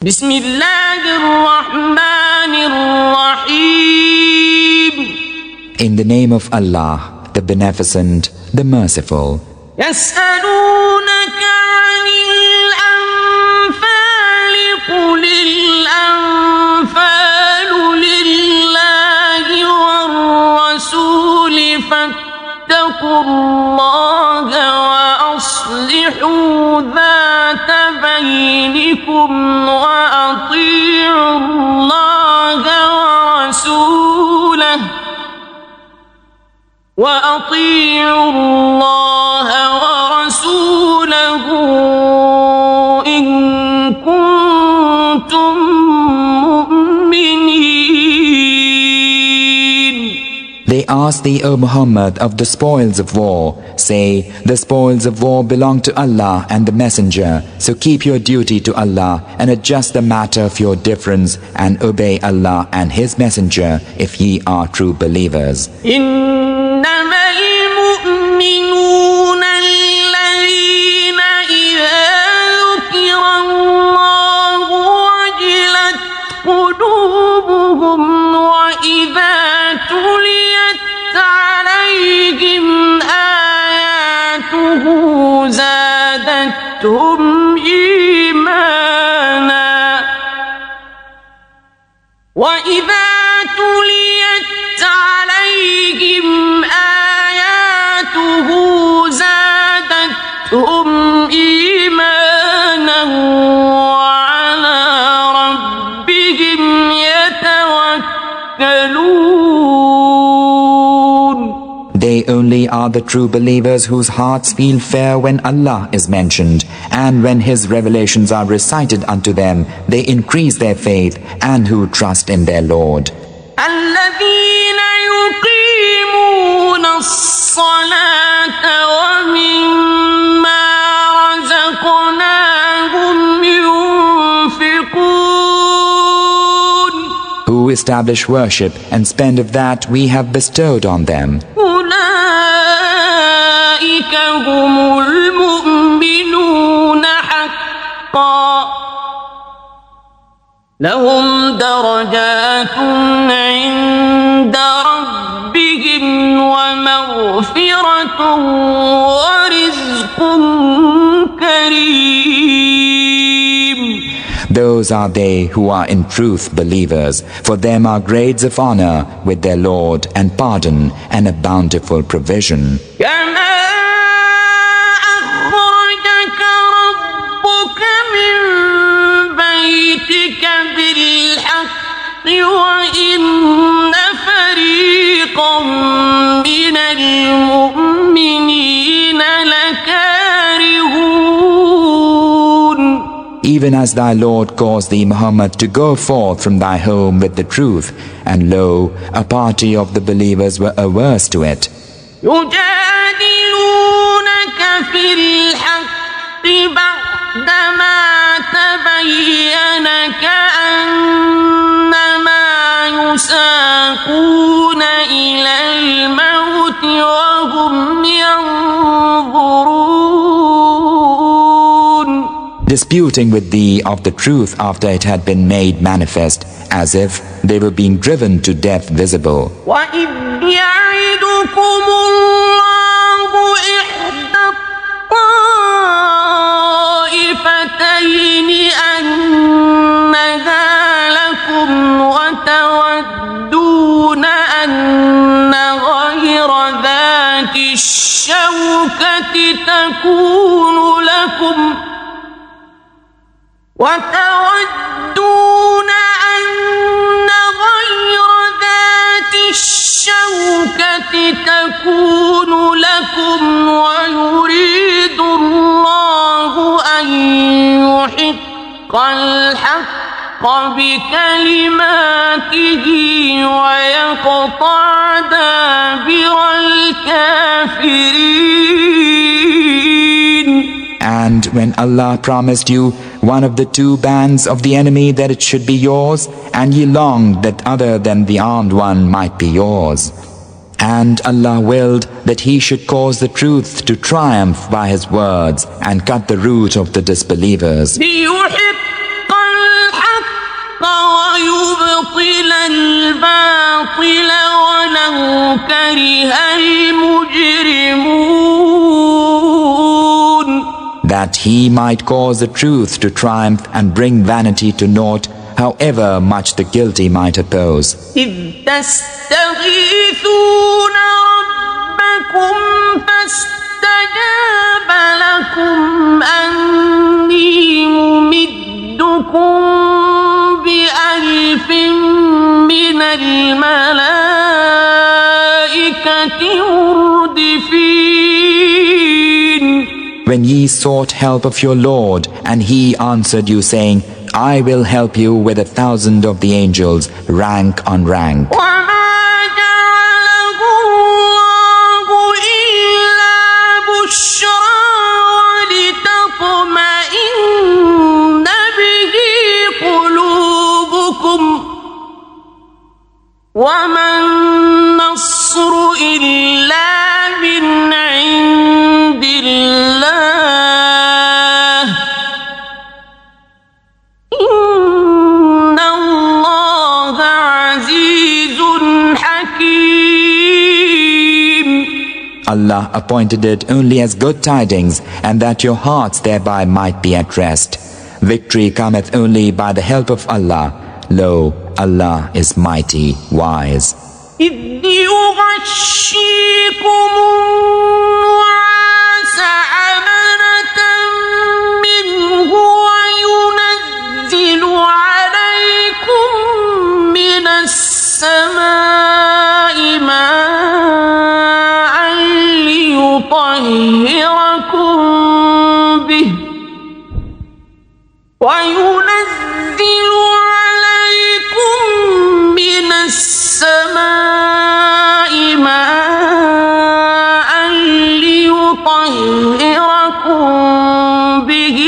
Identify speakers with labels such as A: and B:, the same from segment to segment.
A: بسم الله الرحمن الرحيم.
B: In the name of Allah, the Beneficent, the Merciful.
A: يسألونك عن الأنفال قل الأنفال لله والرسول فاتقوا الله وأصلحوا ذات بينكم وأطيعوا الله ورسوله إن كنتم مؤمنين.
B: They ask thee, O Muhammad, of the spoils of war. Say, the spoils of war belong to Allah and the Messenger. So keep your duty to Allah and adjust the matter of your difference and obey Allah and His Messenger if ye are true believers.
A: إنما المؤمنون الذين إذا ذكر الله وجلت قلوبهم وإذا تليت عليهم آياته زادتهم إيمانا وإذا تليت عليهم آياته زادتهم إيمانا وعلى ربهم يتوكلون.
B: They only are the true believers whose hearts feel fair when Allah is mentioned, and when His revelations are recited unto them, they increase their faith, and who trust in their Lord.
A: الذين يقيمون الصلاة ومما رزقناهم ينفقون.
B: Who establish worship and spend of that we have bestowed on them.
A: أولئك هم المؤمنون حقا لهم درجات عند ربهم ومغفرة ورزق كريم.
B: Those are they who are in truth believers. For them are grades of honor with their Lord and pardon and a bountiful provision.
A: كما أخرجك ربك من بيتك بالحق وإن فريقا من المؤمنين لكارهون.
B: Even as thy Lord caused thee, Muhammad, to go forth from thy home with the truth, and lo, a party of the believers were averse to it.
A: يجادلونك في الحق بعدما تبين كأنما يساقون إلى الموت وهم ينظرون.
B: Disputing with thee of the truth after it had been made manifest, as if they were being driven to death visible.
A: وَإِذْ يَعِدُكُمُ اللَّهُ إِحْدَى الطَّائِفَتَيْنِ أَنَّهَا لَكُمْ وَتَوَدُّونَ أَنَّ غَيْرَ ذَاتِ الشَّوْكَةِ تَكُونُ لَكُمْ ويريد الله أن يحق الحق بكلماته ويقطع دابر الكافرين.
B: And when Allah promised you one of the two bands of the enemy that it should be yours, and ye longed that other than the armed one might be yours. And Allah willed that He should cause the truth to triumph by His words and cut the root of the disbelievers.
A: ليحق الباطل ولو كره المجرمون.
B: That he might cause the truth to triumph and bring vanity to naught, however much the guilty might oppose.
A: إذ تستغيثون ربكم فاستجاب لكم أني ممدكم بألف من الملائكة مردفين.
B: When ye sought help of your Lord, and he answered you saying, I will help you with 1,000 of the angels, rank on rank.
A: وما جعله الله إلا بشرى ولتطمئن به قلوبكم وما النصر إلا من عند الله إن الله عزيز حكيم.
B: Allah appointed it only as good tidings, and that your hearts thereby might be at rest. Victory cometh only by the help of Allah. Lo, Allah is mighty, wise.
A: إذ يغشيكم النعاس أمنة منه وينزل عليكم من السماء ماء ليطهركم به وينزل عليكم من السماء ماء ليطهركم به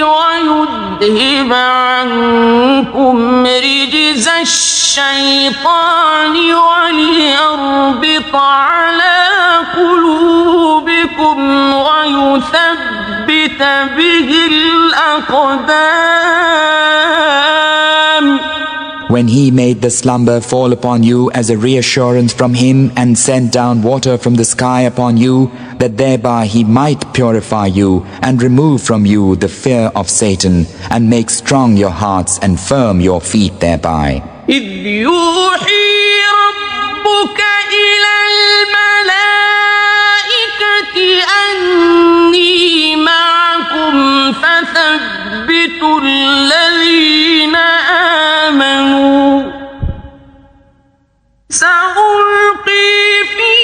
A: ويذهب عنكم رجز الشيطان وليربط على قلوبكم ويثبت به الأقدام.
B: When he made the slumber fall upon you as a reassurance from him, and sent down water from the sky upon you, that thereby he might purify you and remove from you the fear of Satan, and make strong your hearts and firm your feet thereby.
A: إذ يوحي ربك إلى الملائكة أني معكم فثبتوا الذين آمنوا سألقي في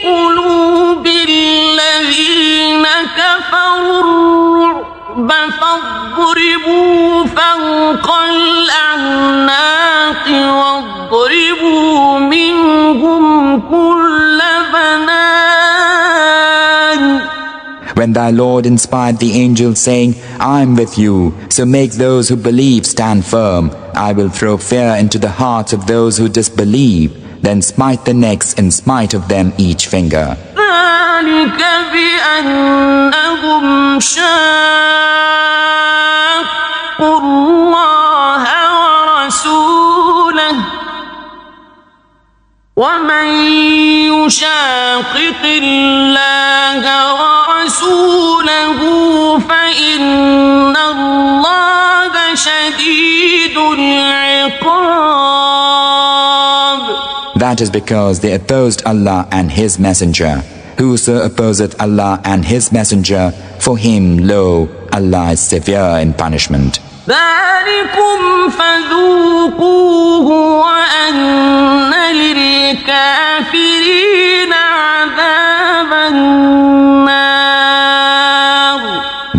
A: قلوب الذين كفروا الرعب فاضربوا فوق الأعناق واضربوا منهم كل بنان.
B: When thy Lord inspired the angels saying, I am with you, so make those who believe stand firm. I will throw fear into the hearts of those who disbelieve, then smite the necks and smite of them each finger.
A: ذلك بأنهم شاقوا الله ورسوله ومن يشاقق الله ورسوله فإن الله شديد العقاب.
B: That is because they opposed Allah and His Messenger. Whoso opposeth Allah and His Messenger, for him, lo, Allah is severe in punishment.
A: ذلكم فذوقوه وأن للكافرين عذاب النار.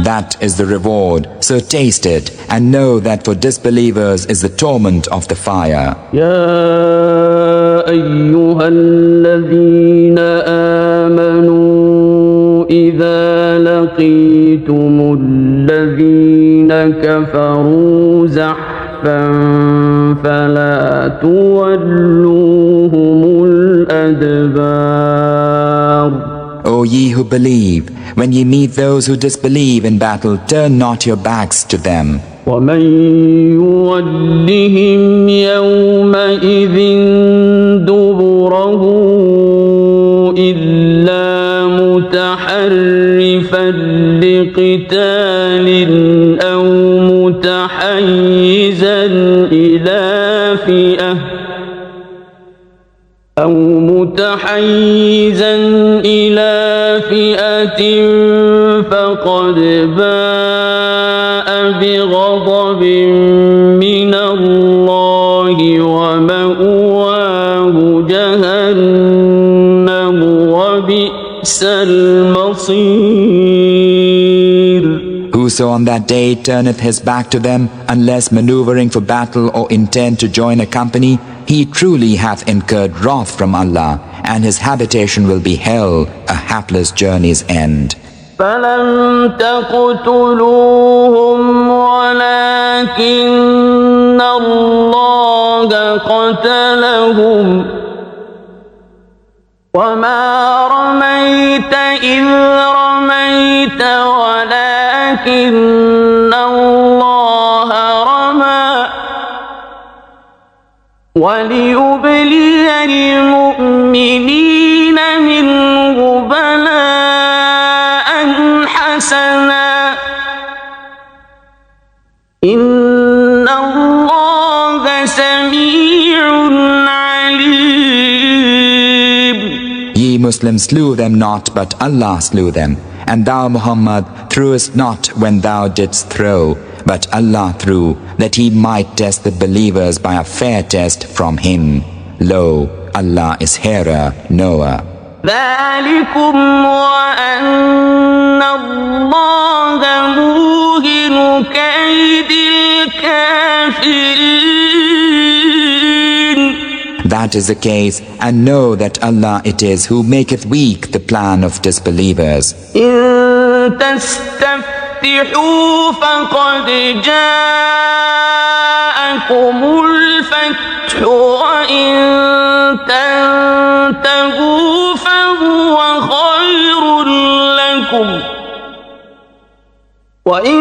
B: That is the reward, so taste it, and know that for disbelievers is the torment of the fire.
A: يا أيها الذين آمنوا إذا لقيتم الذين كفروا زحفا فلا تولوهم الأدبار.
B: O ye who believe, when ye meet those who disbelieve in battle, turn not your backs to them.
A: ومن يولهم يومئذ قتال أو متحيزا إلى فئة فقد باء بغضب من الله ومأواه جهنم وبئس المصير.
B: Whoso on that day turneth his back to them, unless maneuvering for battle or intent to join a company, he truly hath incurred wrath from Allah, and his habitation will be hell, a hapless journey's end.
A: فلم تقتلوهم ولكن الله قتلهم وما رميت إذ رميت ولكن الله رمى وليبلي المؤمنين منه بلاء حسنا إن الله سميع عليم.
B: Ye Muslims slew them not, but Allah slew them. And thou, Muhammad, threwest not when thou didst throw, but Allah threw, that He might test the believers by a fair test from Him. Lo, Allah is hearer, knower.
A: ذلكم وأن الله موهن كيد الكافرين.
B: That is the case, and know that Allah it is who maketh weak the plan of disbelievers.
A: إن تستفتحوا فقد جاءكم الفتح وإن تنتهوا فهو خير لكم وإن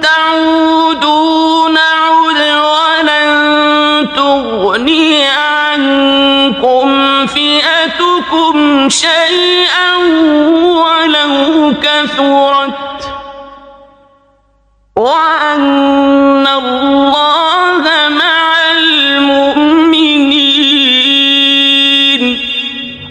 A: تعودوا نعد ولن تغني عنكم فئتكم شيئا ولو كثرت وأن الله مع المؤمنين.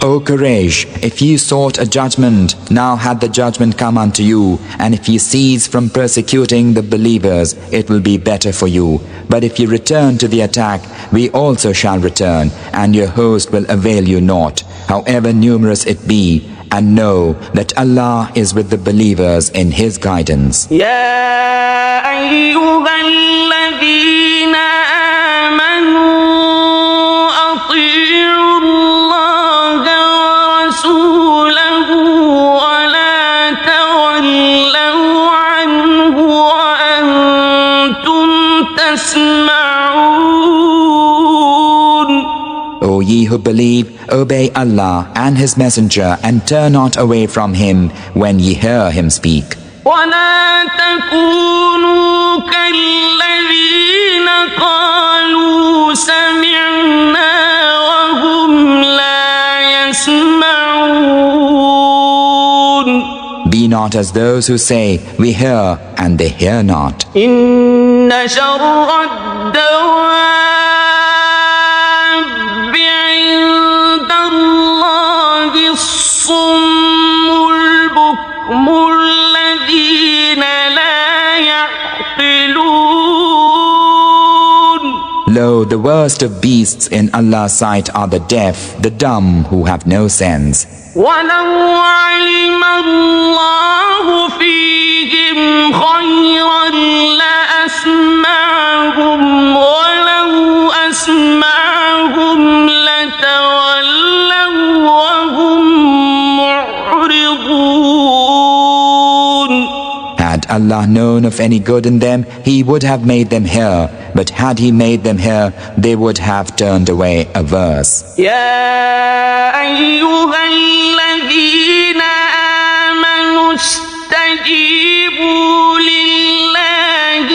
B: O courage, if ye sought a judgment, now had the judgment come unto you, and if ye cease from persecuting the believers, it will be better for you. But if ye return to the attack, we also shall return, and your host will avail you naught, however numerous it be, and know that Allah is with the believers in His guidance.
A: يا أيها الذين آمنوا أطيعوا الله ورسوله ولا تولوا عنه وأنتم تسمعون.
B: O ye who believe, obey Allah and His Messenger, and turn not away from Him when ye hear Him speak.
A: ولا تكونوا كالذين قالوا سمعنا وهم لا يسمعون.
B: Be not as those who say, we hear, and they hear not.
A: إن شر الدواب عند الله الصم البكم الذين لا يعقلون.
B: Lo, the worst of beasts in Allah's sight are the deaf, the dumb, who have no sense.
A: ولو علم الله فيهم خيرا لأسمعهم ولو أسمعهم لتولوا وهم معرضون.
B: Had Allah known of any good in them, He would have made them hear, but had He made them hear, they would have turned away averse.
A: يا أيها الذين آمنوا استجيبوا لله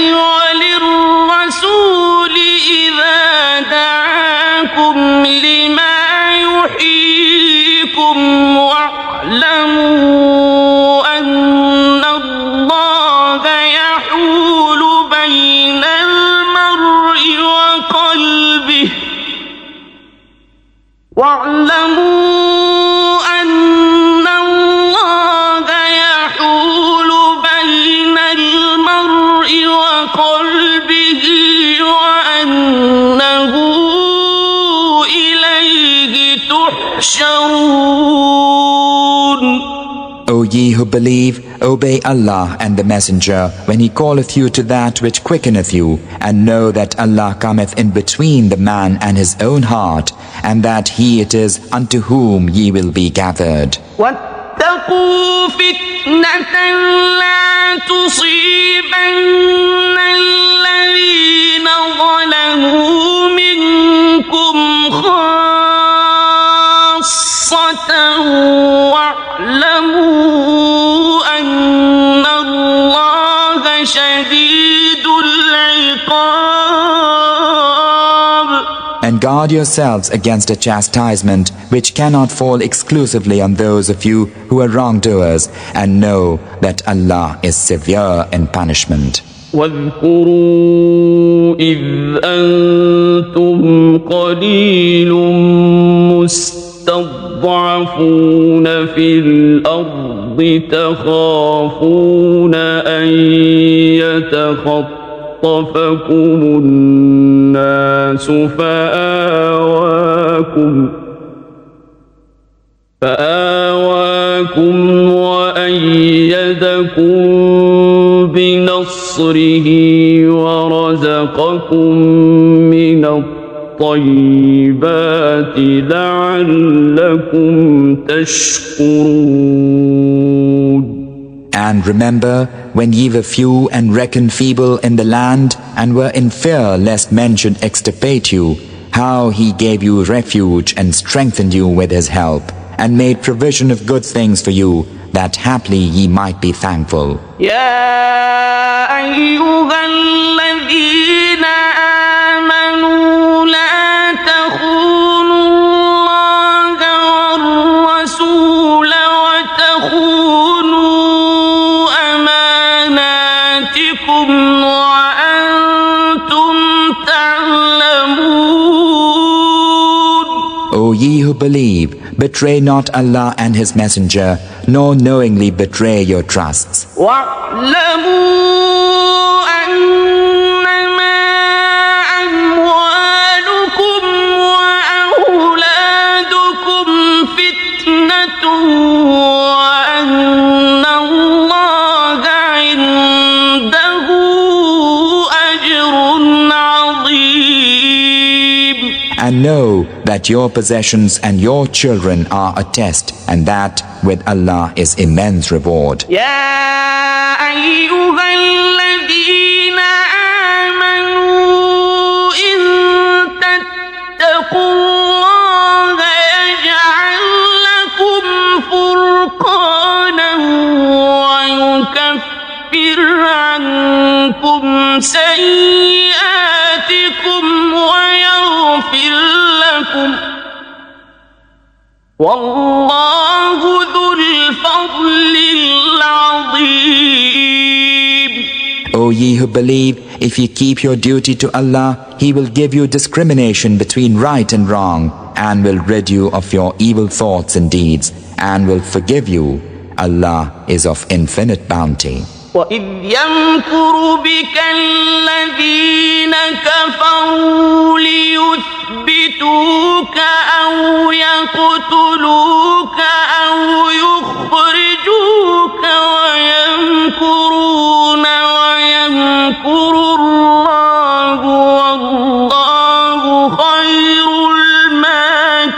A: وللرسول إذا دعاكم لما يحييكم واعلموا أن
B: ye who believe, obey Allah and the Messenger when He calleth you to that which quickeneth you, and know that Allah cometh in between the man and his own heart, and that He it is unto whom ye will be gathered.
A: واتقوا فتنة لا تصيبن الذين ظلموا منكم خاصة واعلموا أن الله شديد العقاب.
B: And guard yourselves against a chastisement which cannot fall exclusively on those of you who are wrongdoers, and know that Allah is severe in punishment.
A: واذكروا إذ أنتم قليل مستضعفون في الأرض تخافون أن يتخطفكم الناس فآواكم وأيدكم بنصره ورزقكم من الطيبات لعلكم تشكرون.
B: And remember when ye were few and reckoned feeble in the land, and were in fear lest men should extirpate you, how He gave you refuge and strengthened you with His help, and made provision of good things for you, that haply ye might be thankful.
A: يا أيها الذين آمنوا لا تخونوا الله والرسول وتخونوا أماناتكم وأنتم تعلمون.
B: O ye who believe, betray not Allah and His Messenger, nor knowingly betray your trusts.
A: واعلموا أنما أموالكم وأولادكم فتنة وأن الله عنده أجر عظيم.
B: And know that your possessions and your children are a test, and that with Allah is immense reward.
A: يا أيها الذين آمنوا إن تتقوا الله يجعل لكم فرقانا ويكفر عنكم سيئاتكم ويغفر لكم والله ذو الفضل العظيم.
B: O ye who believe, if ye keep your duty to Allah, He will give you discrimination between right and wrong, and will rid you of your evil thoughts and deeds, and will forgive you. Allah is of infinite bounty.
A: وإذ يمكر بك الذين كفروا ليثبتوك أو يقتلوك أو يخرجوك ويمكرون ويمكر الله والله خير الماكرين.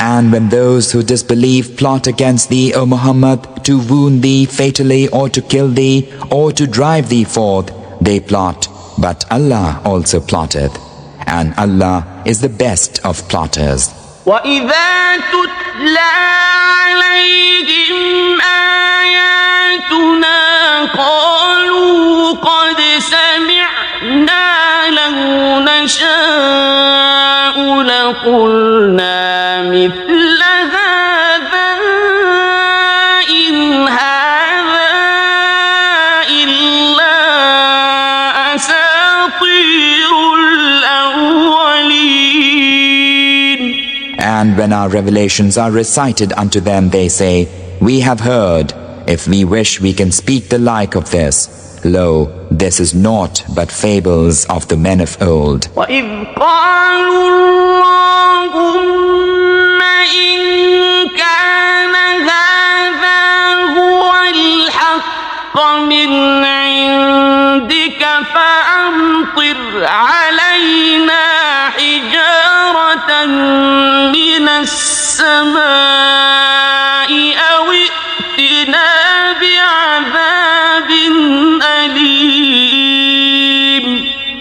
B: And when those who disbelieve plot against thee, O Muhammad, to wound thee fatally, or to kill thee, or to drive thee forth, they plot, but Allah also plotteth, and Allah is the best of plotters.
A: وإذا تتلى عليهم آياتنا قالوا قد سمعنا لو نشاء لقلنا مثل هذا إن هذا إلا أساطير الأولين.
B: And when our revelations are recited unto them, they say, We have heard. If we wish, we can speak the like of this. Lo, this is naught but fables of the men of old.
A: وإذ قالوا اللهم إن كان من عندك فأمطر علينا حجارة من السماء أو ائتنا بعذاب أليم.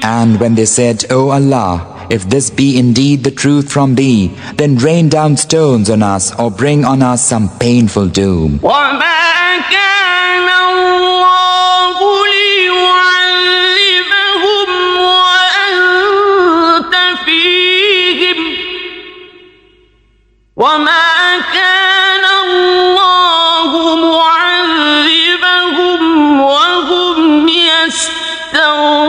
B: And when they said, O Allah, if this be indeed the truth from thee, then rain down stones on us or bring on us some painful doom.
A: وما كان الله ليعذبهم وأنت فيهم وما كان الله معذبهم وهم يستغفرون.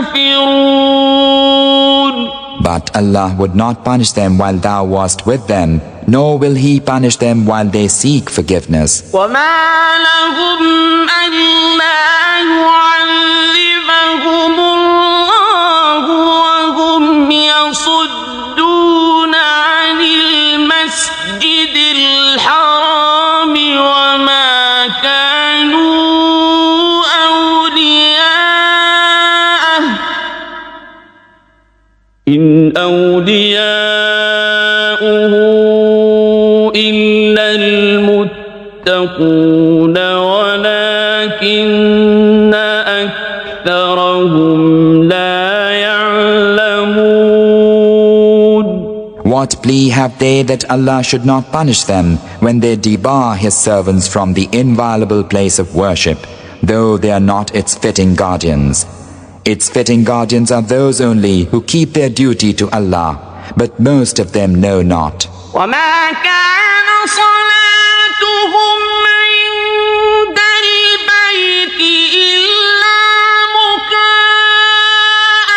B: But Allah would not punish them while thou wast with them, nor will He punish them while they seek forgiveness.
A: وما لهم ألا يعذبهم الله وهم يصدون عن المسجد الحرام وما كانوا أولياءه إن أولياؤه إلا المتقون ولكن أكثرهم لا يعلمون.
B: What plea have they that Allah should not punish them when they debar His servants from the inviolable place of worship, though they are not its fitting guardians? Its fitting guardians are those only who keep their duty to Allah, but most of them know not.
A: وما كان صلاتهم عند البيت إلا مكاء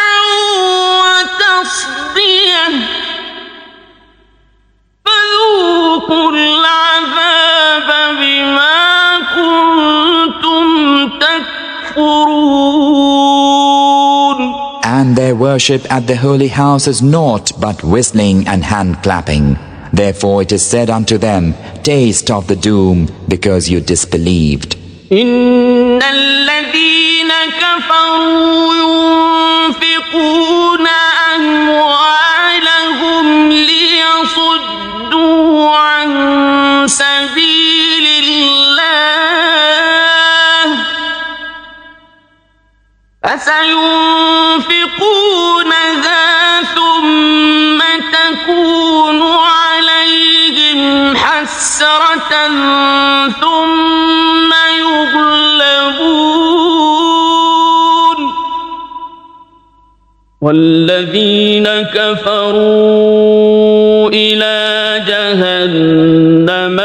A: وتصدية فذوقوا العذاب بما كنتم تكفرون.
B: And their worship at the holy house is naught but whistling and hand-clapping. Therefore it is said unto them, taste of the doom, because you disbelieved.
A: إن الذين كفروا ينفقون أموالهم ليصدوا عن سبيل الله فسينفقونها ثم تكون عليهم حسرة ثم يغلبون والذين كفروا إلى جهنم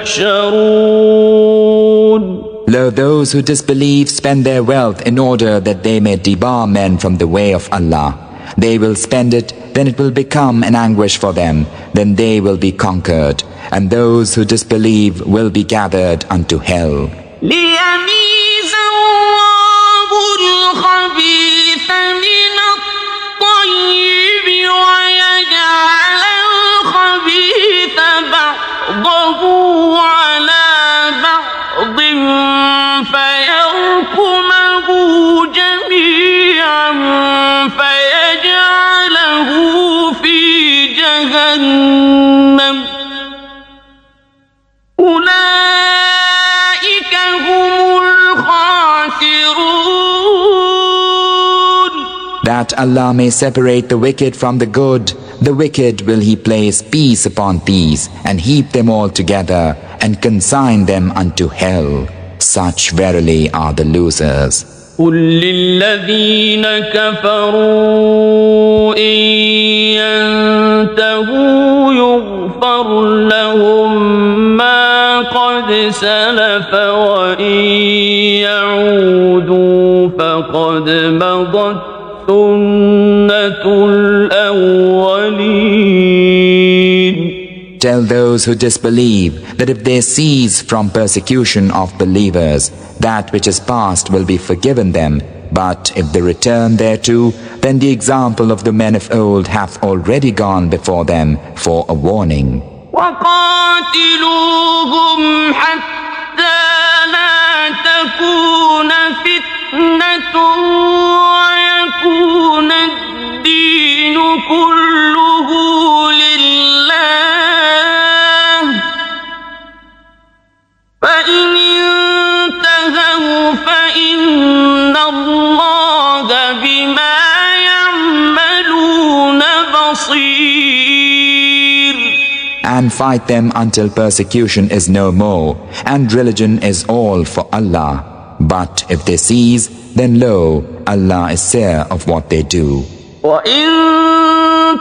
A: يحشرون.
B: Lo, those who disbelieve spend their wealth in order that they may debar men from the way of Allah. They will spend it, then it will become an anguish for them, then they will be conquered, and those who disbelieve will be gathered unto hell.
A: ليميز الله الخبيث من الطيب ويجعل الخبيث بعضه على بعض فيركمه جميعا فيجعله في جهنم أولئك هم الخاسرون.
B: That Allah may separate the wicked from the good, the wicked will He place peace upon peace, and heap them all together, and consign them unto hell. Such verily are the losers.
A: قل للذين كفروا إن ينتهوا يغفر لهم ما قد سلف وإن يعودوا فقد مضت سنة الأولين.
B: Tell those who disbelieve that if they cease from persecution of believers, that which is past will be forgiven them, but if they return thereto, then the example of the men of old hath already gone before them for a warning.
A: وقاتلوهم حتى لا تكون فتنة فِتْنَةٌ وَيَكُونَ الدِّينُ كُلُّهُ لِلَّهِ فَإِنِ انتَهَوْا فَإِنَّ اللَّهَ بِمَا يَعْمَلُونَ بَصِيرٌ.
B: And fight them until persecution is no more, and religion is all for Allah. But if they cease, then lo, Allah is seer of what they do.
A: وَإِن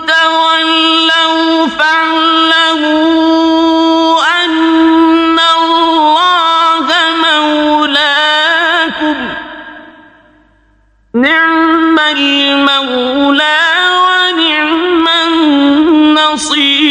A: تَوَلَّوْا فَاعْلَمُوا أَنَّ اللَّهَ مَوْلَاكُمْ نِعْمَ الْمَوْلَى وَنِعْمَ النَّصِيرُ.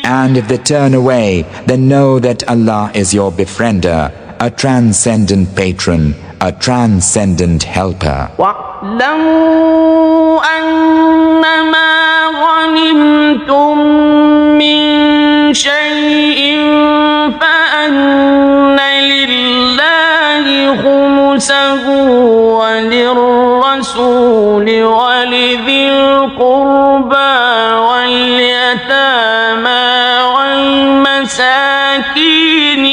B: And if they turn away, then know that Allah is your befriender, a transcendent patron, a transcendent helper.
A: وَاعْلَمُوا أَنَّمَا غَنِمْتُم مِّن شَيْءٍ فَأَنَّ لِلَّهِ خُمُسَهُ وَلِلرَّسُولِ وَلِذِي الْقُرْبَى وَالْيَتَامَى وَالْمَسَاكِينِ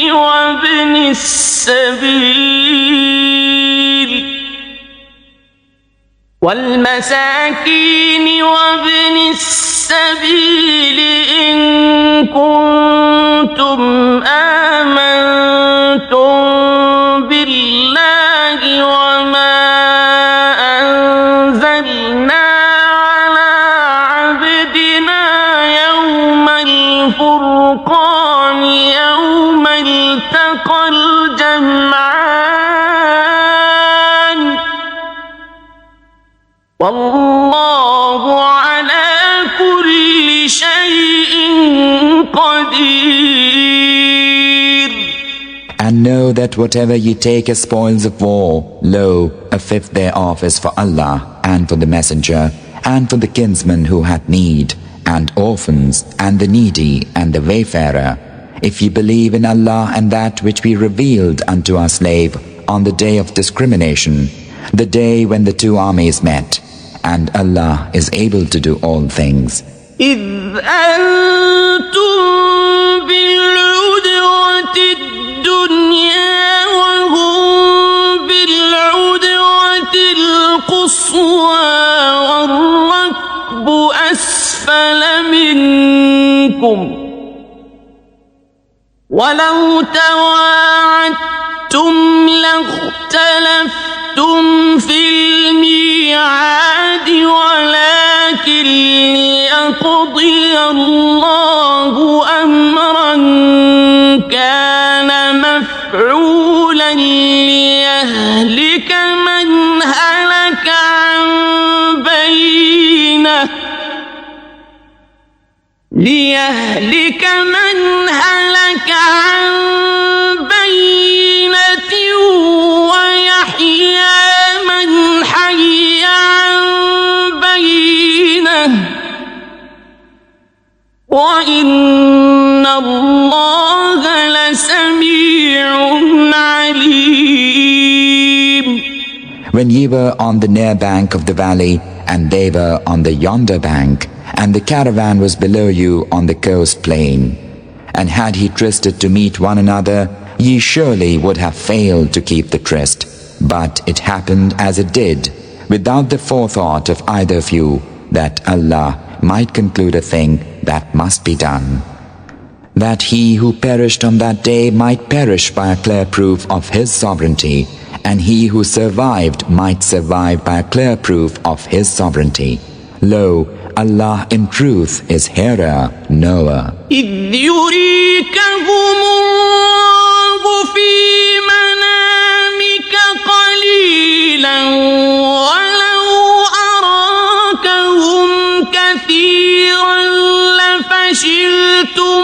A: وَابْنِ السَّبِيلِ إِن كُنتُمْ آمَنتُم بِاللَّهِ وَمَا أَنزَلْنَا عَلَىٰ عَبْدِنَا يَوْمَ الْفُرْقَانِ يَوْمَ الْتَقَى الْجَمْعَانِ وَاللَّهُ عَلَىٰ كُلِّ شَيْءٍ قَدِيرٌ.
B: And know that whatever ye take as spoils of war, lo, a fifth thereof is for Allah, and for the messenger, and for the kinsman who hath need, and orphans, and the needy, and the wayfarer, if ye believe in Allah and that which we revealed unto our slave on the day of discrimination, the day when the two armies met, and Allah is able to do all things.
A: إِذْ أَنْتُمْ بِالْعُدْوَةِ الدُّنْيَا وَهُمْ بِالْعُدْوَةِ الْقُصْوَى وَالرَّكْبُ أَسْفَلَ مِنْكُمْ وَلَوْ تَوَاعَدتُّمْ لَاخْتَلَفْتُمْ فِي الْمِيعَادِ وَلَكِنْ لِيَقْضِيَ اللَّهُ أَمْرًا كَانَ مَفْعُولًا لِيَهْلِكَ مَنْ هَلَكَ عَنْ بَيِّنَةٍ وَيَحْيَى مَنْ حَيَّ عَنْ بَيِّنَةٍ وَإِنَّ اللَّهَ لَسَمِيعٌ عَلِيمٌ.
B: When ye were on the near bank of the valley, and they were on the yonder bank, and the caravan was below you on the coast plain, and had ye trysted to meet one another, ye surely would have failed to keep the tryst. But it happened as it did, without the forethought of either of you, that Allah might conclude a thing that must be done, that he who perished on that day might perish by a clear proof of his sovereignty, and he who survived might survive by a clear proof of his sovereignty. Lo, Allah in truth is hearer, knower.
A: إِذْ يُرِيكَهُمُ اللَّهُ فِي مَنَامِكَ قَلِيلًا وَلَوْ أَرَاكَهُمْ كَثِيرًا لَفَشِلْتُمْ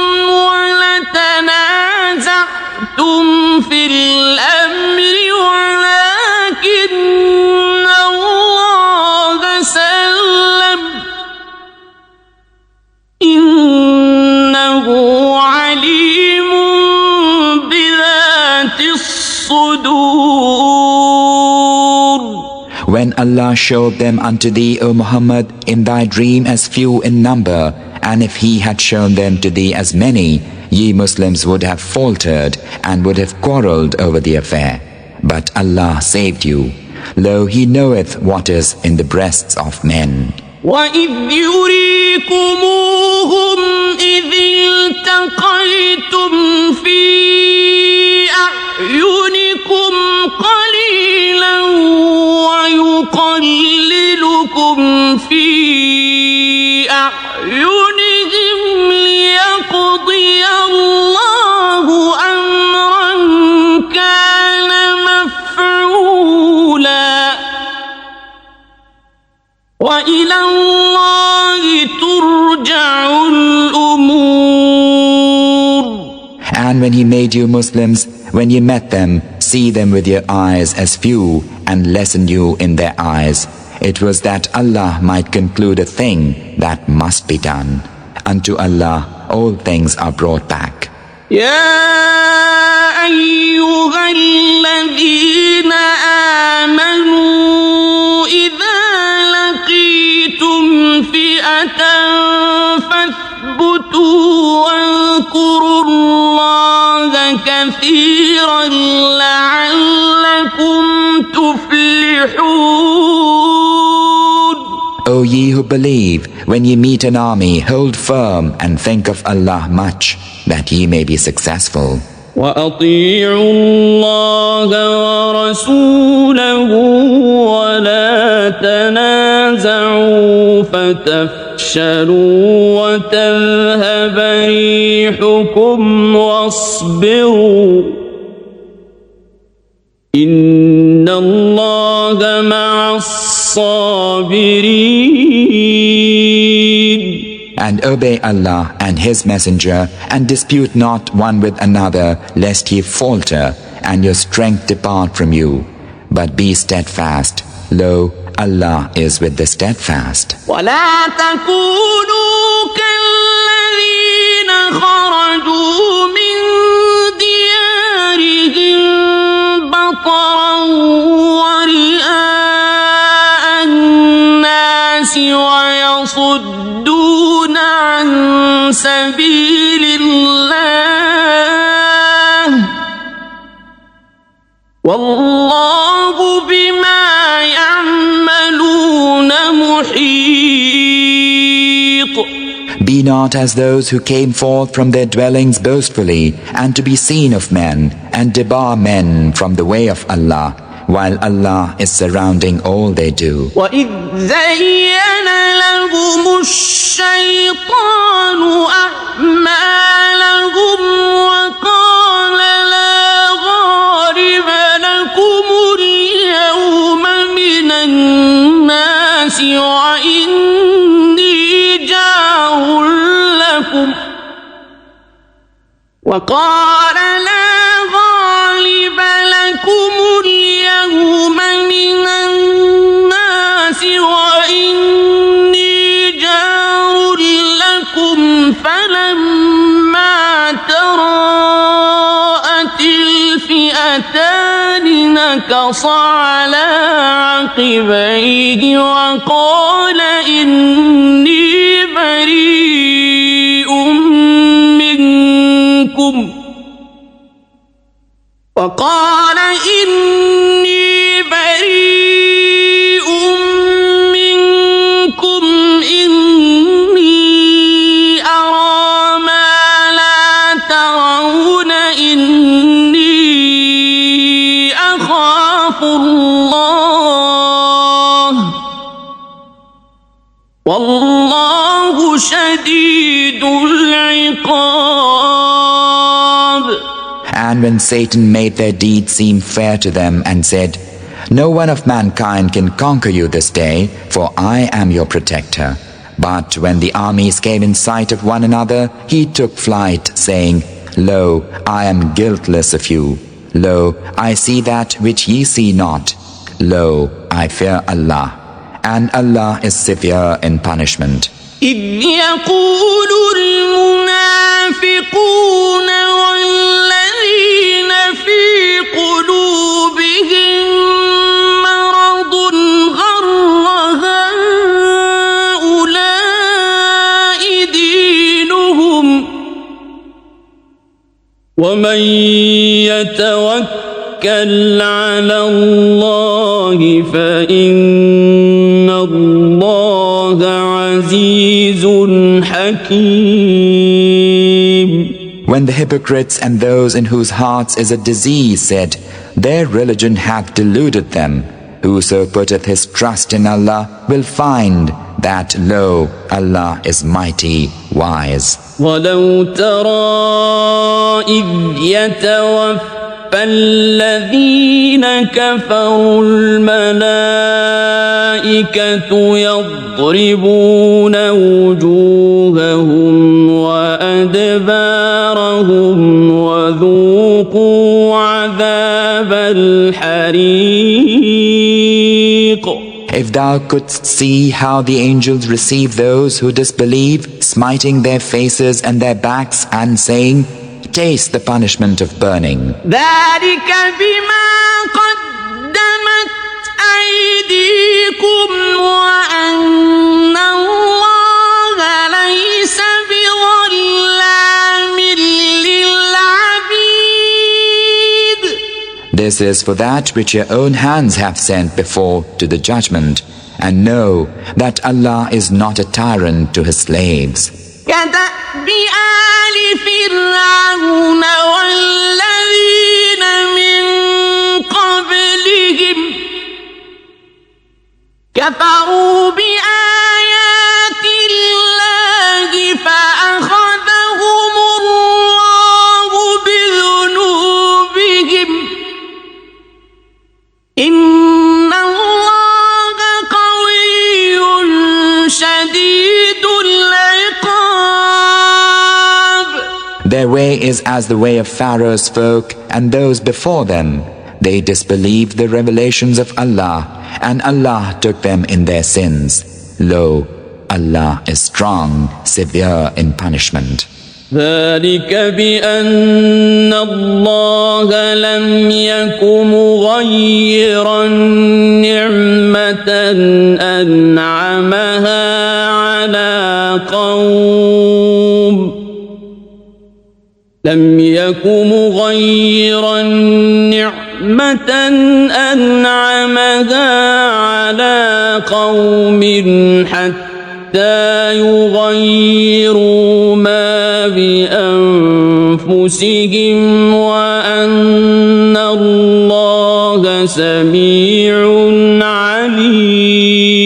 A: وَلَتَنَازَعْتُمْ فِي الْأَمْرِ وَلَكِنَّ اللَّهَ سَلَّمَ إِنَّهُ عَلِيمٌ بِذَاتِ الصُّدُورِ.
B: When Allah showed them unto thee, O Muhammad, in thy dream as few in number, and if He had shown them to thee as many, ye Muslims would have faltered and would have quarrelled over the affair. But Allah saved you. Lo, He knoweth what is in the breasts of men.
A: وَإِذْ يُرِيكُمُوهُمْ إِذِ الْتَقَيْتُمْ فِي أَعْيُنِكُمْ قَلِيلًا وَيُقَلِّلُكُمْ فِي أَعْيُنِهِمْ لِيَقْضِيَ اللَّهُ أَمْرًا كَانَ مَفْعُولًا وَإِلَى اللَّهِ تُرْجَعُ الْأُمُورُ.
B: And when He made you Muslims, when you met them, see them with your eyes as few and lessen you in their eyes. It was that Allah might conclude a thing that must be done. Unto Allah all things are brought back.
A: يا أيها الذين آمنوا إذا لقيتم فئة فاثبتوا واذكروا الله كثيرا لعلكم تفلحون.
B: O ye who believe, when ye meet an army, hold firm and think of Allah much, that ye may be successful.
A: وأطيعوا الله ورسوله ولا تنازعوا فتفشلوا وتذهب ريحكم واصبروا إن الله مع الصابرين.
B: And obey Allah and His Messenger, and dispute not one with another, lest ye falter, and your strength depart from you. But be steadfast. Lo, Allah is with the steadfast.
A: ولا تكونوا كالذين خرجوا من ديارهم بطرا ورئاء الناس ويصدون عن سبيل الله والله بما يعملون محيط.
B: Be not as those who came forth from their dwellings boastfully, and to be seen of men, and debar men from the way of Allah, while Allah is surrounding all they do.
A: وَإِذْ زَيَّنَ لَهُمُ الشَّيْطَانُ أَعْمَالَهُمْ وَقَالَ لَا غَالِبَ لَكُمُ الْيَوْمَ مِنَ النَّاسِ وَإِنِّي جَارٌ لَكُمْ وقال لا غالب لكم اليوم من الناس وإني جار لكم فلما تراءت الفئتان نكص على عقبيه وقال إني بريء منكم إني أرى ما لا ترون إني أخاف الله والله شديد العقاب.
B: And when Satan made their deeds seem fair to them and said, No one of mankind can conquer you this day, for I am your protector. But when the armies came in sight of one another, he took flight, saying, Lo, I am guiltless of you. Lo, I see that which ye see not. Lo, I fear Allah. And Allah is severe in punishment.
A: إذ يقول المنافقون والذين في قلوبهم مرض ومن يتوكل على الله فإن الله عزيز حكيم.
B: When the hypocrites and those in whose hearts is a disease said, their religion hath deluded them, whoso putteth his trust in Allah will find that, lo, Allah is mighty, wise.
A: ولو ترى إذ يتوفى الذين كفروا الملائكة يضربون وجوههم وأدبارهم وذوقوا عذاب الحريق.
B: If thou couldst see how the angels receive those who disbelieve, smiting their faces and their backs and saying, taste the punishment of burning.
A: ذلك بما قدمت أيديكم وأن الله ليس بظلام للعبيد.
B: This is for that which your own hands have sent before to the judgment, and know that Allah is not a tyrant to His slaves.
A: كدأب آل فرعون والذين من قبلهم كفروا بآيات الله فأخذهم الله بذنوبهم إن الله قوي شديد العقاب.
B: Their way is as the way of Pharaoh's folk and those before them. They disbelieved the revelations of Allah, and Allah took them in their sins. Lo, Allah is strong, severe in punishment.
A: ذلك بأن الله لم يك مغيرا نعمة أنعمها على قوم لم يك مغيرا نعمة أنعمها على قوم حتى يغيروا ما بأنفسهم وأن الله سميع عليم.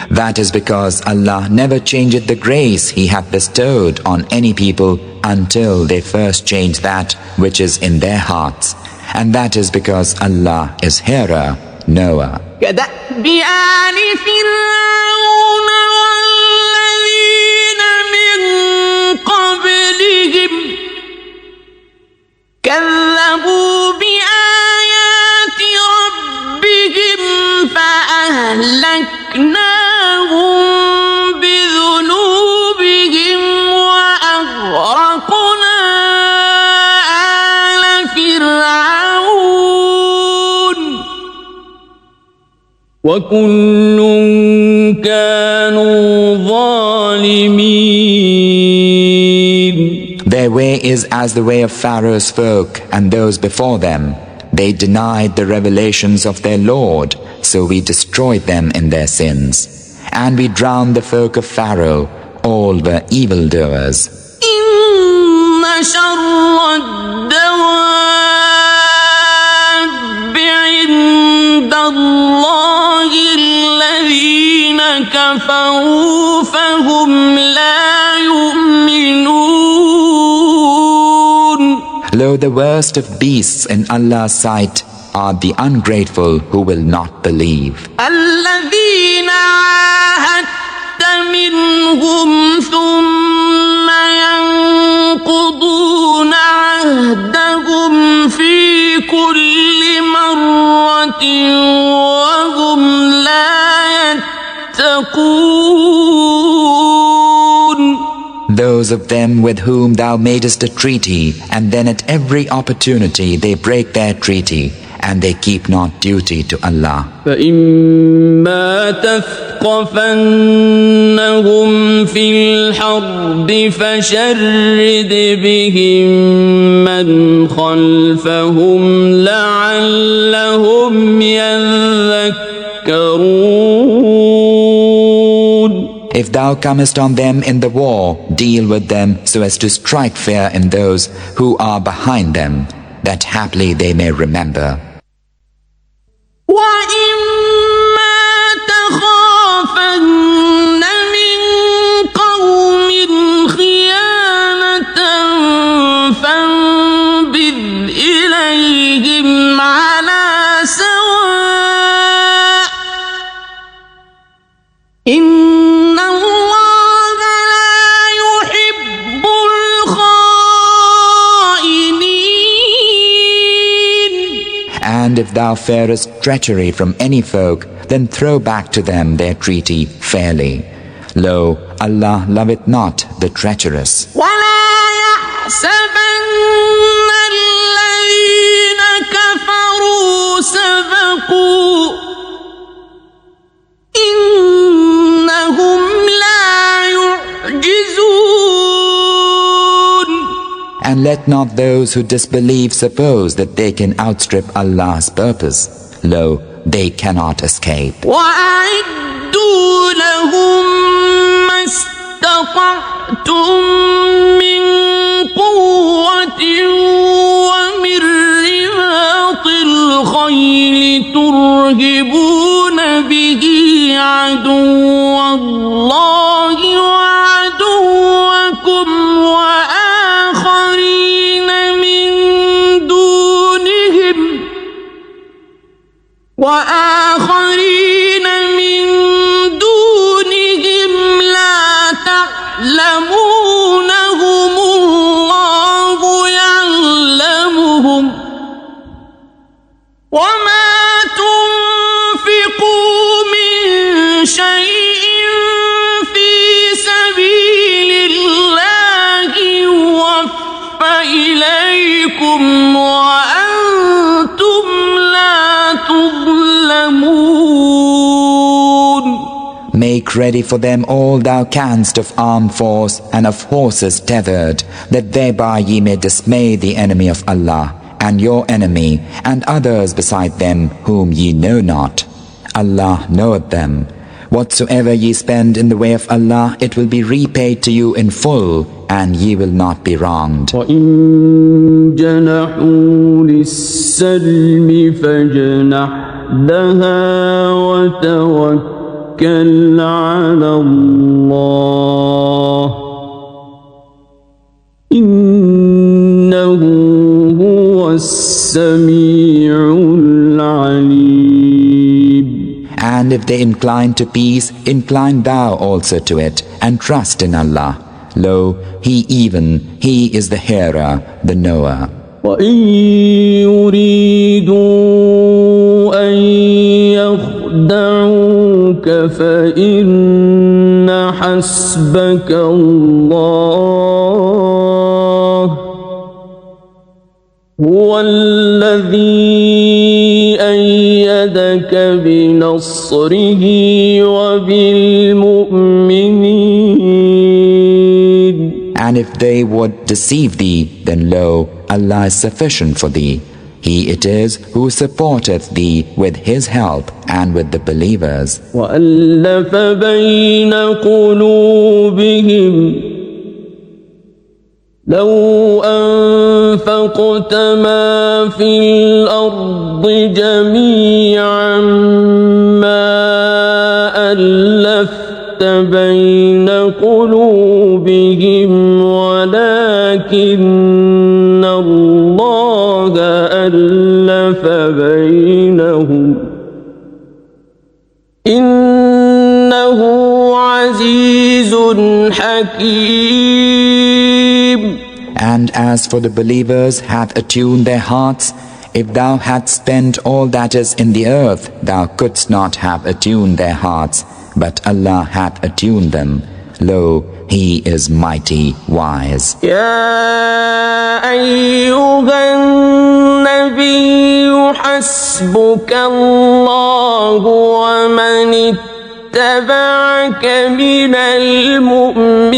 B: That is because Allah never changeth the grace He hath bestowed on any people until they first change that which is in their hearts. And that is because Allah is hearer, knower.
A: كدأب آل فرعون والذين من قبلهم كذبوا بآيات ربهم فأهلكناهم بذنوبهم وأغرقنا آل فرعون وكل كانوا ظالمين.
B: Their way is as the way of Pharaoh's folk and those before them. They denied the revelations of their Lord, so we destroyed them in their sins. And we drowned the folk of Pharaoh, all were evildoers.
A: إن شر الدواب عند الله الذين كفروا فهم لا يؤمنون.
B: Lo, the worst of beasts in Allah's sight are the ungrateful who will not believe.
A: الذين عاهدت منهم ثم ينقضون عهدهم في كل مرة وهم لا يتقون.
B: Those of them with whom thou madest a treaty, and then at every opportunity they break their treaty, and they keep not duty to Allah.
A: فإما تثقفنهم في الحرب فشرد بهم من خلفهم لعلهم يذكرون.
B: If thou comest on them in the war, deal with them so as to strike fear in those who are behind them, that haply they may remember.
A: وَإِمَّا تَخَافَنَّ مِنْ قَوْمٍ خِيَانَةً فَانبِذْ إِلَيْهِمْ عَلَى سَوَاءٍ إِنَّ اللَّهَ لَا يُحِبُّ الْخَائِنِينَ.
B: And if thou fearest treachery from any folk, then throw back to them their treaty fairly. Lo, Allah loveth not the treacherous.
A: وَلَا يَحْسَبَنَّ الَّذِينَ كَفَرُوا سَبَقُوا إِنَّهُمْ لَا يُعْجِزُونَ.
B: And let not those who disbelieve suppose that they can outstrip Allah's purpose. Lo, they cannot escape.
A: وَأَعِدُّوا لَهُم مَّا اسْتَطَعْتُم مِّن قُوَّةٍ وَمِن رِّبَاطِ الْخَيْلِ تُرْهِبُونَ بِهِ عَدُوَّ اللَّهِ وَعَدُوَّكُمْ وَآخَرِينَ من دونهم لا تعلمونهم الله يعلمهم وما تنفقوا من شيء في سبيل الله يوفى إليكم وأنتم لا تظلمون.
B: Make ready for them all thou canst of armed force and of horses tethered, that thereby ye may dismay the enemy of Allah, and your enemy, and others beside them whom ye know not. Allah knoweth them. Whatsoever ye spend in the way of Allah, it will be repaid to you in full, and ye will not be wronged.
A: وَإِن جَنَحُوا لِلسَّلْمِ فَاجْنَحْ لَهَا وَتَوَكَّلْ عَلَى اللَّهِ إِنَّهُ هُوَ السَّمِيعُ الْعَلِيمُ.
B: And if they incline to peace, incline thou also to it, and trust in Allah. Lo, He is the hearer, the knower.
A: وَإِن يُرِيدُوا أَن يَخْدَعُوكَ فَإِنَّ حَسْبَكَ اللَّهُ هُوَ الَّذِي أَيَّدَكَ بِنَصْرِهِ وَبِالْمُؤْمِنِينَ.
B: And if they would deceive thee, then lo, Allah is sufficient for thee. He it is who supporteth thee with His help and with the believers.
A: وَأَلَّفَ بَيْنَ قُلُوبِهِمْ لَوْ أَنفَقْتَ مَا فِي الْأَرْضِ جَمِيعًا مَا أَلَّفْتَ بَيْنَ قُلُوبِهِمْ ولكن الله ألف بينهم إنه عزيز حكيم.
B: And as for the believers hath attuned their hearts, if thou hadst spent all that is in the earth, thou couldst not have attuned their hearts, but Allah hath attuned them. Lo, He is mighty wise.
A: يا أيها النبي حسبك الله ومن اتبعك من المؤمنين.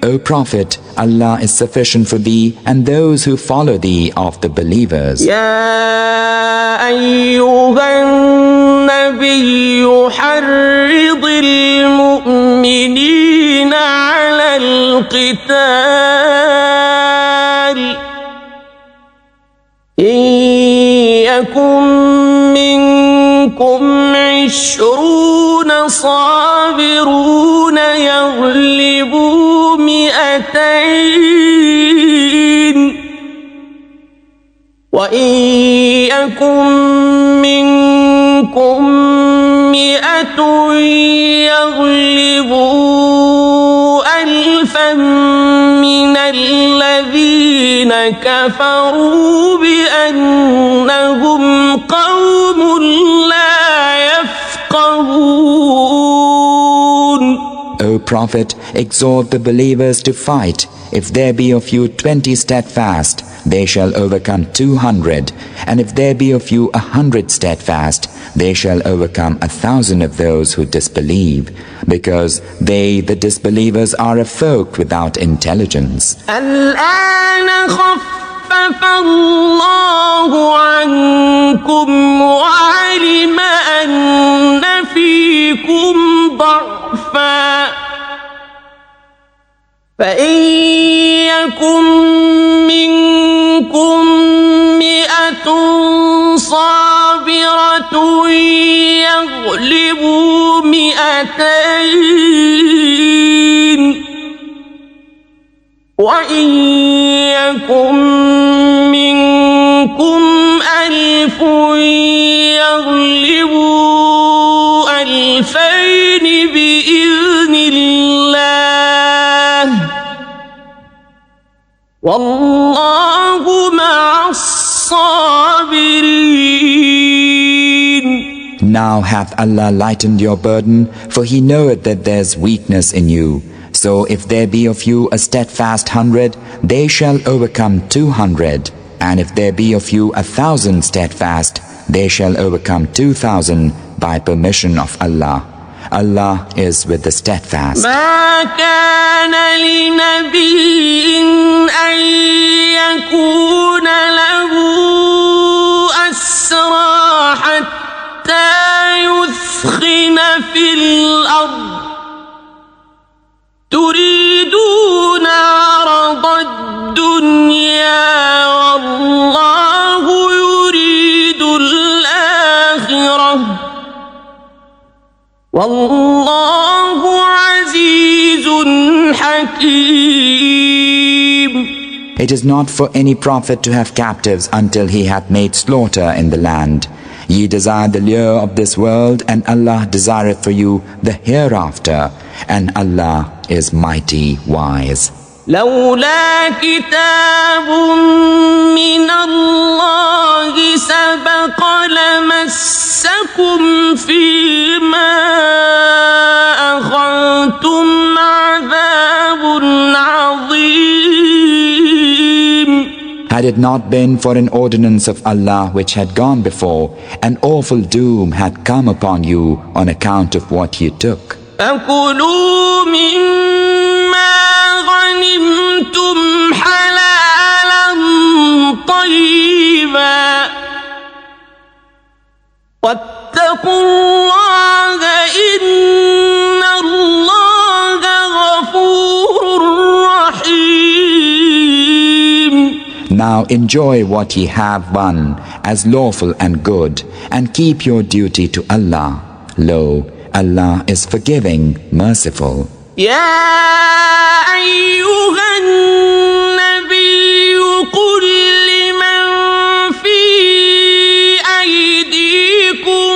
B: O Prophet, Allah is sufficient for thee and those who follow thee of the believers.
A: يا أيها النبي حرض المؤمنين على القتال إن يكن منكم 20 صابرون يغلبوا 200 وإن يكن منكم 100 يغلبوا 1000 من الذين كفروا بأنهم قوم لا يفقهون.
B: O Prophet, exhort the believers to fight. If there be of you 20 steadfast, they shall overcome 200. And if there be of you 100 steadfast, they shall overcome 1,000 of those who disbelieve, because they, the disbelievers, are a folk without intelligence.
A: الآن خفف الله عنكم وعلم أن فيكم ضعفا فإن يكن منكم 100 صابرة يغلبوا 200 وإن يكن منكم 1000 يغلبوا 2000 بإذن الله والله مع الصابرين.
B: Now hath Allah lightened your burden, for He knoweth that there's weakness in you. So if there be of you a steadfast 100, they shall overcome 200. And if there be of you 1,000 steadfast, they shall overcome 2,000 by permission of Allah. Allah is with the steadfast.
A: ما كان لنبي أن يكون له أسرى حتى يثخن في الأرض تريدون عرض الدنيا والله يريد الآخرة والله عزيز حكيم.
B: It is not for any prophet to have captives until he hath made slaughter in the land. Ye desire the lure of this world, and Allah desireth for you the hereafter, and Allah is mighty wise.
A: لولا كتاب من الله سبق لمسكم فيما أخذتم عذاب عظيم.
B: Had it not been for an ordinance of Allah which had gone before, an awful doom had come upon you on account of what you took.
A: فكلوا مما غنمتم حلالا طيبا واتقوا الله إن الله غفور رحيم.
B: Now enjoy what ye have won as lawful and good, and keep your duty to Allah. Lo, Allah is forgiving, merciful.
A: يا أيها النبي قل لمن في أيديكم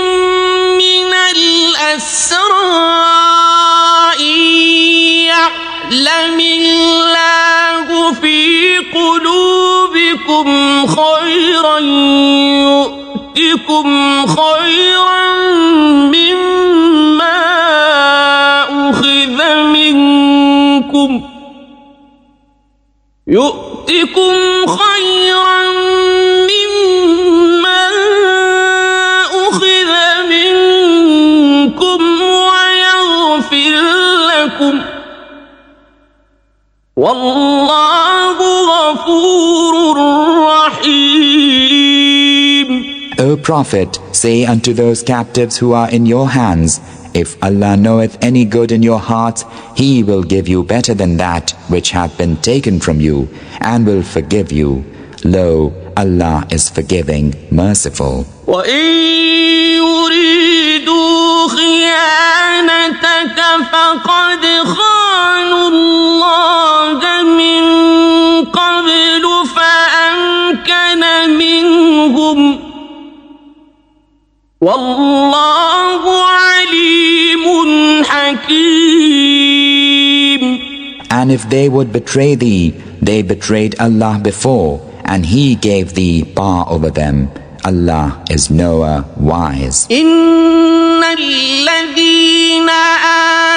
A: من الأسرى يعلم الله في قلوبكم خيرا يؤتكم خيرا مما والله غفور رحيم.
B: O Prophet, say unto those captives who are in your hands, if Allah knoweth any good in your hearts, He will give you better than that which hath been taken from you, and will forgive you. Lo, Allah is forgiving, merciful.
A: وَإِن يُرِيدُوا خِيَانَتَكَ فَقَدْ خَانُوا اللَّهَ مِن قَبْلُ فَأَمْكَنَ مِنْهُمْ وَاللَّهُ عَلِيمٌ حَكِيمٌ.
B: And if they would betray thee, they betrayed Allah before, and He gave thee power over them. Allah is knower, wise.
A: إن الذين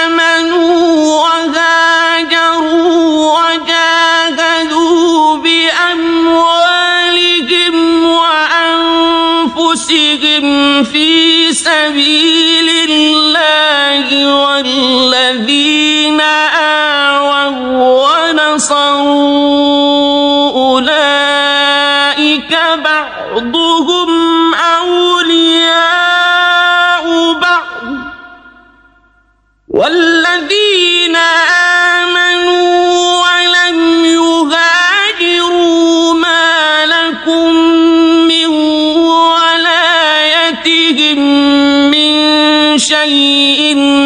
A: آمنوا وهاجروا وجاهدوا بأموالهم وأنفسهم في سبيل الله والذين آووا ونصروا أولئك بعضهم أولياء بعض والذين آمنوا ولم يهاجروا ما لكم من ولايتهم من شيء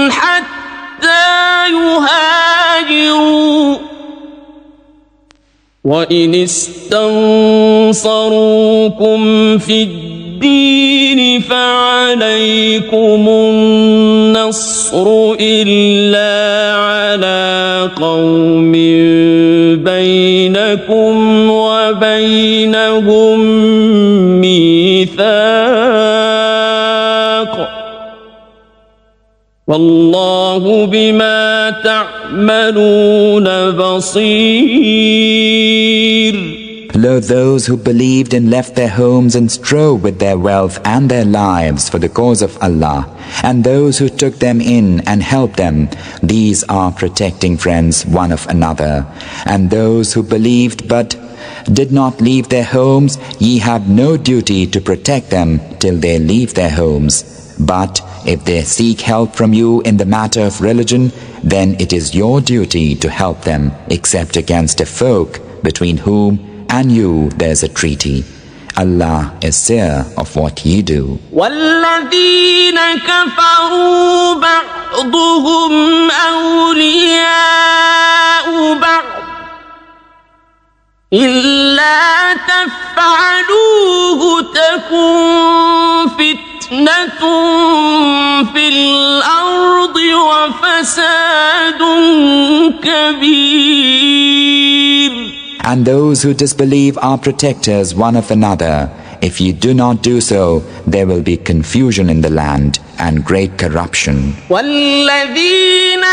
A: حتى يهاجروا وإن استنصروكم في الدين فعليكم النصر إلا على قوم بينكم وبينهم ميثاق والله بما تعملون بصير.
B: Lo, those who believed and left their homes and strove with their wealth and their lives for the cause of Allah, and those who took them in and helped them, these are protecting friends one of another. And those who believed but did not leave their homes, ye have no duty to protect them till they leave their homes. But if they seek help from you in the matter of religion, then it is your duty to help them, except against a folk between whom and you there is a treaty. Allah is seer of what ye do.
A: والذين كفروا بعضهم أولياء بعض إلا تفعلوه تكن فتنة في الأرض وفساد كبير.
B: And those who disbelieve are protectors one of another. If you do not do so, there will be confusion in the land and great corruption.
A: والذين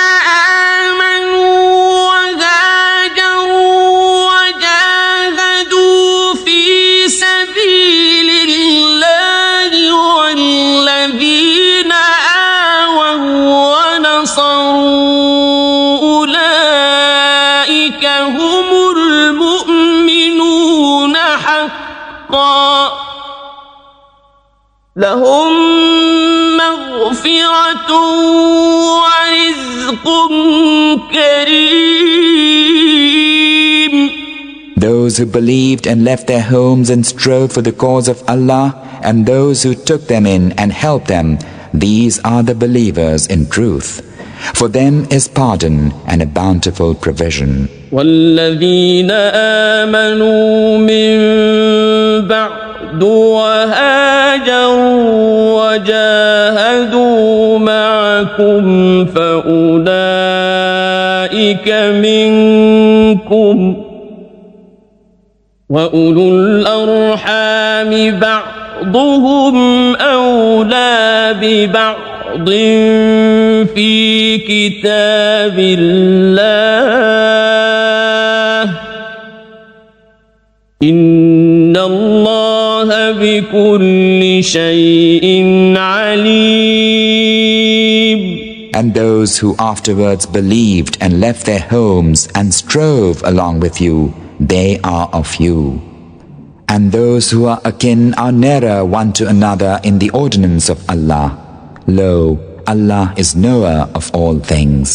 A: آمنوا وهاجروا وجاهدوا في سبيل الله والذين آووا ونصروا أولئك هم المؤمنون حقا لهم مغفرة ورزق كريم.
B: Those who believed and left their homes and strove for the cause of Allah, and those who took them in and helped them, these are the believers in truth. For them is pardon and a bountiful provision.
A: والذين آمنوا من بعد وهاجروا وجاهدوا معكم فأولئك منكم وأولو الأرحام بعضهم أولى ببعض في كتاب الله إن الله بكل شيء عليم.
B: and those who afterwards believed and left their homes and strove along with you, they are of you. And those who are akin are nearer one to another in the ordinance of Allah. Lo, Allah is knower of all things.